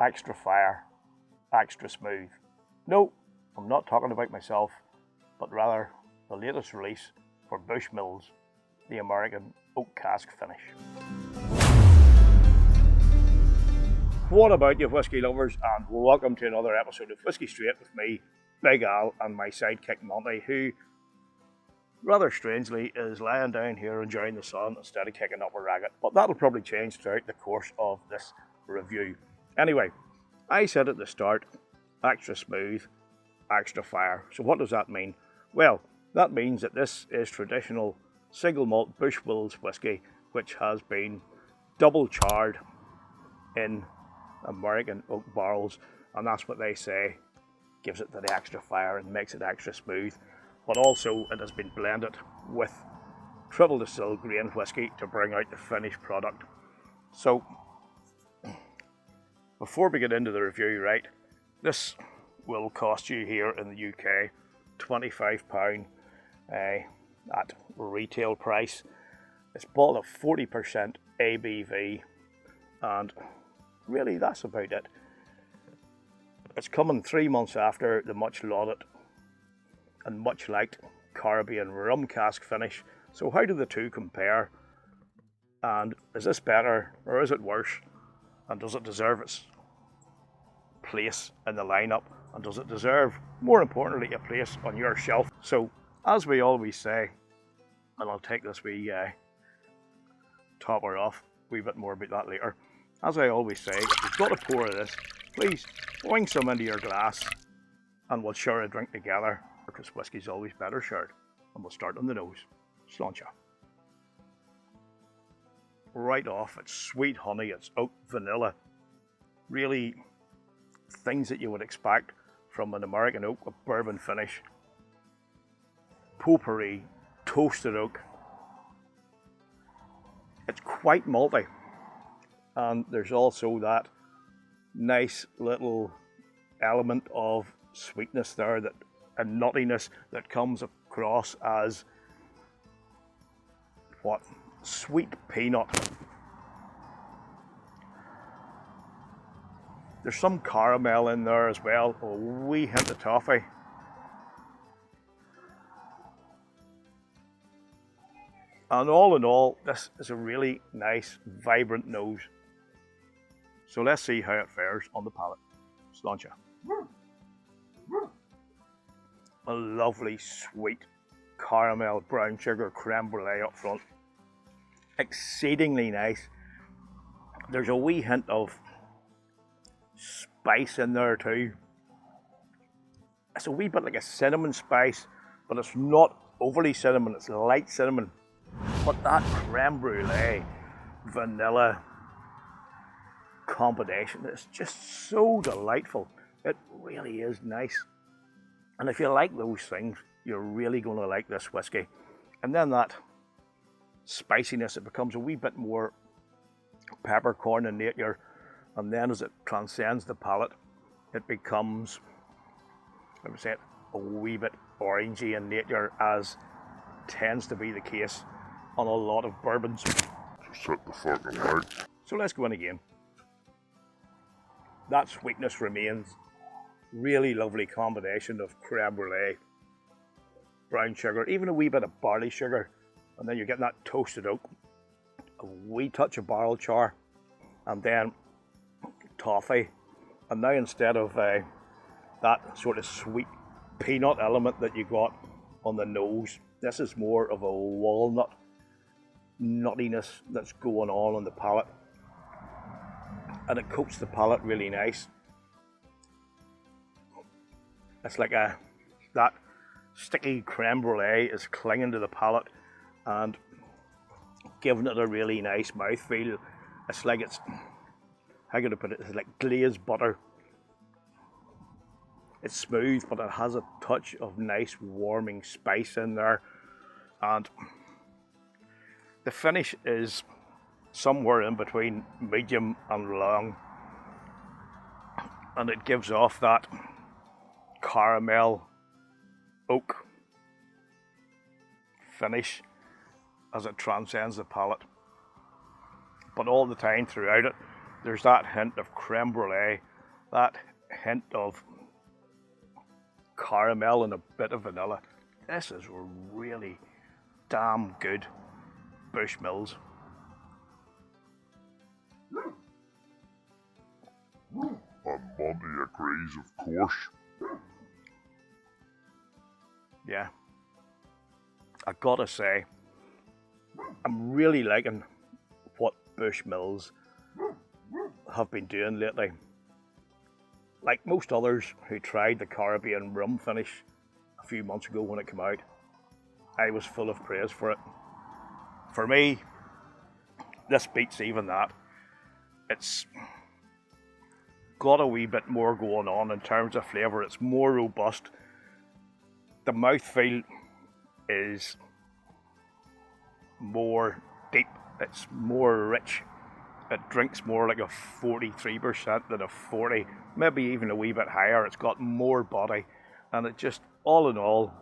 extra fire, extra smooth. No, I'm not talking about myself, but rather the latest release for Bushmills, the American oak cask finish. What about you whiskey lovers, and welcome to another episode of Whiskey Straight with me, Big Al, and my sidekick Monty, who rather strangely is lying down here enjoying the sun instead of kicking up a racket, but that'll probably change throughout the course of this review. Anyway, I said at the start, extra smooth, extra fire. So what does that mean? Well, that means that this is traditional single malt Bushmills whiskey, which has been double charred in American oak barrels, and that's what they say gives it the extra fire and makes it extra smooth. But also it has been blended with triple distilled grain whiskey to bring out the finished product. So before we get into the review, right, this will cost you here in the UK £25 at retail price. It's bought at 40% ABV, and really that's about it. It's coming 3 months after the much lauded and much liked Caribbean rum cask finish. So how do the two compare? And is this better or is it worse? And does it deserve its place in the lineup? And does it deserve, more importantly, a place on your shelf? So as we always say, and I'll take this wee topper off, a wee bit more about that later. As I always say, if you've got a pour of this, please wing some into your glass and we'll share a drink together, because whiskey's always better shared. And we'll start on the nose. Sláinte. Right off, it's sweet honey, it's oak, vanilla. Really things that you would expect from an American oak, a bourbon finish. Potpourri, toasted oak. It's quite malty. And there's also that nice little element of sweetness there, that and nuttiness that comes across as what? Sweet peanut. There's some caramel in there as well, a wee hint of toffee. And all in all, this is a really nice, vibrant nose. So let's see how it fares on the palate. Sláinte. A lovely, sweet caramel, brown sugar, creme brulee up front. Exceedingly nice. There's a wee hint of spice in there too. It's a wee bit like a cinnamon spice, but it's not overly cinnamon, it's light cinnamon. But that creme brulee, vanilla combination is just so delightful. It really is nice. And if you like those things, you're really going to like this whiskey. And then that spiciness, it becomes a wee bit more peppercorn in nature. And then as it transcends the palate, it becomes, I would say, a wee bit orangey in nature, as tends to be the case on a lot of bourbons. Set the fucking light. So let's go in again. That sweetness remains. Really lovely combination of creme brulee, brown sugar, even a wee bit of barley sugar, and then you're getting that toasted oak, a wee touch of barrel char, and then toffee. And now instead of that sort of sweet peanut element that you got on the nose, this is more of a walnut nuttiness that's going on the palate, and it coats the palate really nice. It's like that sticky creme brulee is clinging to the palate and giving it a really nice mouthfeel. It's like it's, how can I put it, it's like glazed butter. It's smooth, but it has a touch of nice warming spice in there. And the finish is somewhere in between medium and long. And it gives off that caramel oak finish as it transcends the palate. But all the time throughout it, there's that hint of creme brulee that hint of caramel and a bit of vanilla. This is really damn good Bushmills. And Monty agrees, of course. Yeah, I gotta say, I'm really liking what Bushmills have been doing lately. Like most others who tried the Caribbean rum finish a few months ago when it came out, I was full of praise for it. For me, this beats even that. It's got a wee bit more going on in terms of flavour. It's more robust. The mouthfeel is more deep. It's more rich. It drinks more like a 43% than a 40, maybe even a wee bit higher. It's got more body, and it just, all in all,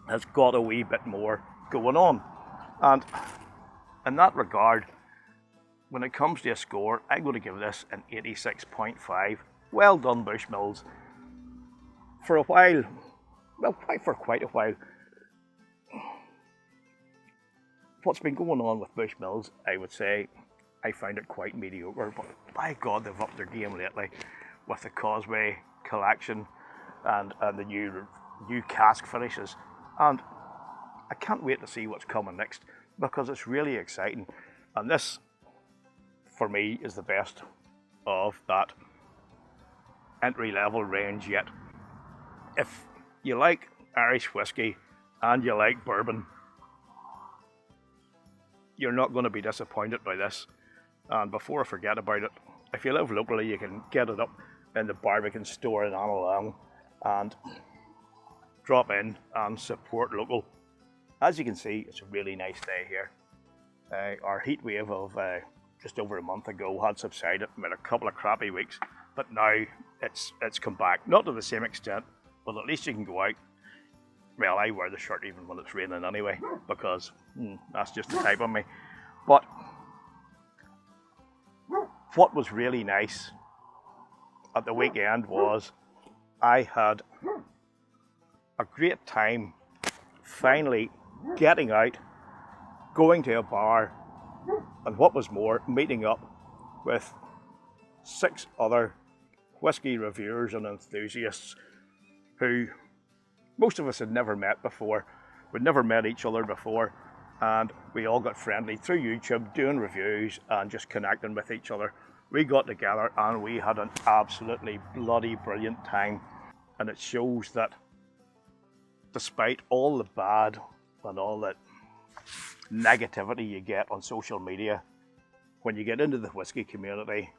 has got a wee bit more going on. And in that regard, when it comes to a score, I'm going to give this an 86.5. Well done, Bushmills. For a while, well, for quite a while, what's been going on with Bushmills, I would say, I found it quite mediocre, but by God, they've upped their game lately with the Causeway collection and the new cask finishes. And I can't wait to see what's coming next, because it's really exciting. And this, for me, is the best of that entry-level range yet. If you like Irish whiskey and you like bourbon, you're not going to be disappointed by this. And before I forget about it, if you live locally, you can get it up in the Barbican store in Annalong and drop in and support local. As you can see, it's a really nice day here. Our heat wave of just over a month ago had subsided. We had a couple of crappy weeks, but now it's come back. Not to the same extent, but at least you can go out. Well, I wear the shirt even when it's raining anyway, because that's just the type of me. But what was really nice at the weekend was I had a great time finally getting out, going to a bar, and what was more, meeting up with 6 other whiskey reviewers and enthusiasts who most of us had never met before. We'd never met each other before, and we all got friendly through YouTube, doing reviews and just connecting with each other. We got together and we had an absolutely bloody brilliant time, and it shows that despite all the bad and all that negativity you get on social media, when you get into the whiskey community,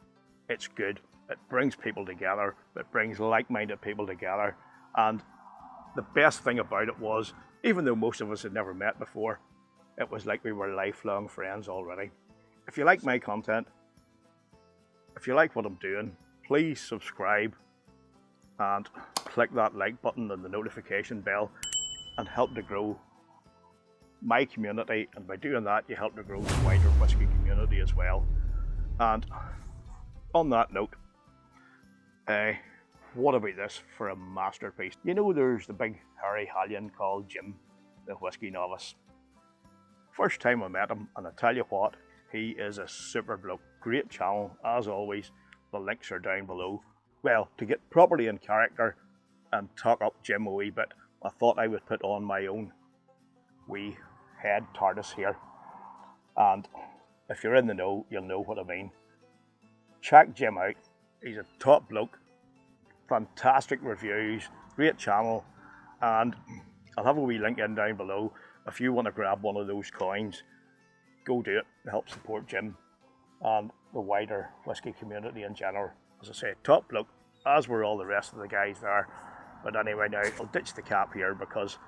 it's good. It brings people together, it brings like-minded people together, and the best thing about it was, even though most of us had never met before, it was like we were lifelong friends already. If you like my content, if you like what I'm doing, please subscribe and click that like button and the notification bell and help to grow my community. And by doing that, you help to grow the wider whiskey community as well. And on that note, what about this for a masterpiece? You know, there's the big hairy Hallion called Jim, the whiskey novice. First time I met him, and I tell you what, he is a super bloke. Great channel, as always. The links are down below. Well, to get properly in character and talk up Jim a wee bit, I thought I would put on my own wee head TARDIS here. And if you're in the know, you'll know what I mean. Check Jim out. He's a top bloke. Fantastic reviews, great channel, and I'll have a wee link in down below. If you want to grab one of those coins, go do it to help support Jim and the wider whiskey community in general. As I say, top bloke, as were all the rest of the guys there. But anyway, now I'll ditch the cap here because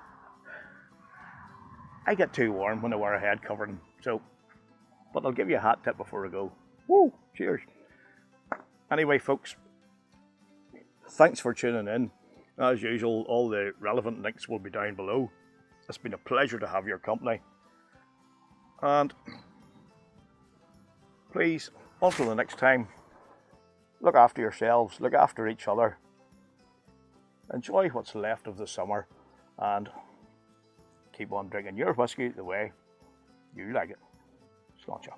I get too warm when I wear a head covering. So, but I'll give you a hat tip before I go. Woo! Cheers. Anyway, folks, thanks for tuning in. As usual, all the relevant links will be down below. It's been a pleasure to have your company. And please, until the next time, look after yourselves, look after each other, enjoy what's left of the summer, and keep on drinking your whiskey the way you like it. Sláinte.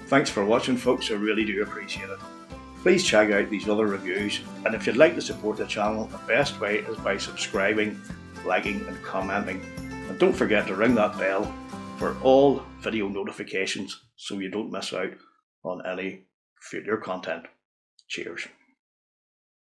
Thanks for watching, folks. I really do appreciate it. Please check out these other reviews, and if you'd like to support the channel, the best way is by subscribing, liking and commenting. And don't forget to ring that bell for all video notifications so you don't miss out on any future content. Cheers.